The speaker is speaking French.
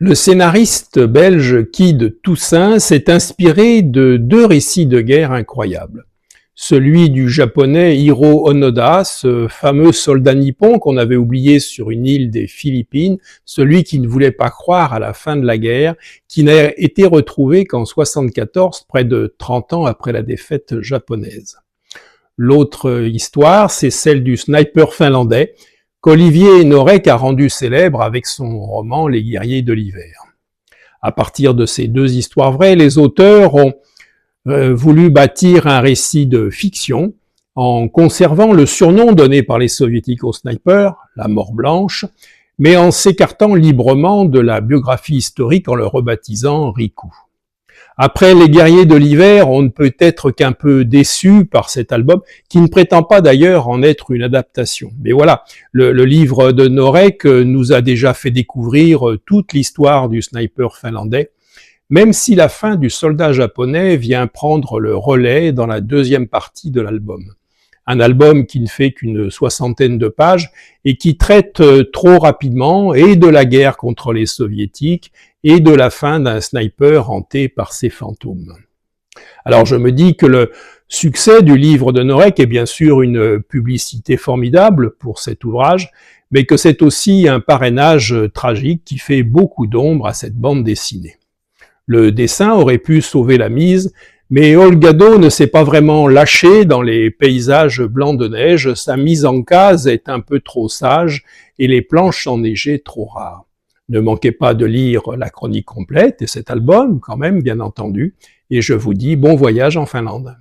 Le scénariste belge Kid Toussaint s'est inspiré de deux récits de guerre incroyables. Celui du japonais Hiro Onoda, ce fameux soldat nippon qu'on avait oublié sur une île des Philippines, celui qui ne voulait pas croire à la fin de la guerre, qui n'a été retrouvé qu'en 1974, près de 30 ans après la défaite japonaise. L'autre histoire, c'est celle du sniper finlandais, qu'Olivier Norek a rendu célèbre avec son roman Les guerriers de l'hiver. À partir de ces deux histoires vraies, les auteurs ont voulu bâtir un récit de fiction en conservant le surnom donné par les soviétiques au sniper, la mort blanche, mais en s'écartant librement de la biographie historique en le rebaptisant Riku. Après Les guerriers de l'hiver, on ne peut être qu'un peu déçu par cet album, qui ne prétend pas d'ailleurs en être une adaptation. Mais voilà, le livre de Norek nous a déjà fait découvrir toute l'histoire du sniper finlandais, même si la fin du soldat japonais vient prendre le relais dans la deuxième partie de l'album. Un album qui ne fait qu'une 60aine de pages et qui traite trop rapidement et de la guerre contre les soviétiques et de la fin d'un sniper hanté par ses fantômes. Alors je me dis que le succès du livre de Norek est bien sûr une publicité formidable pour cet ouvrage, mais que c'est aussi un parrainage tragique qui fait beaucoup d'ombre à cette bande dessinée. Le dessin aurait pu sauver la mise, mais Olgado ne s'est pas vraiment lâché dans les paysages blancs de neige, sa mise en case est un peu trop sage et les planches enneigées trop rares. Ne manquez pas de lire la chronique complète et cet album, quand même, bien entendu, et je vous dis bon voyage en Finlande.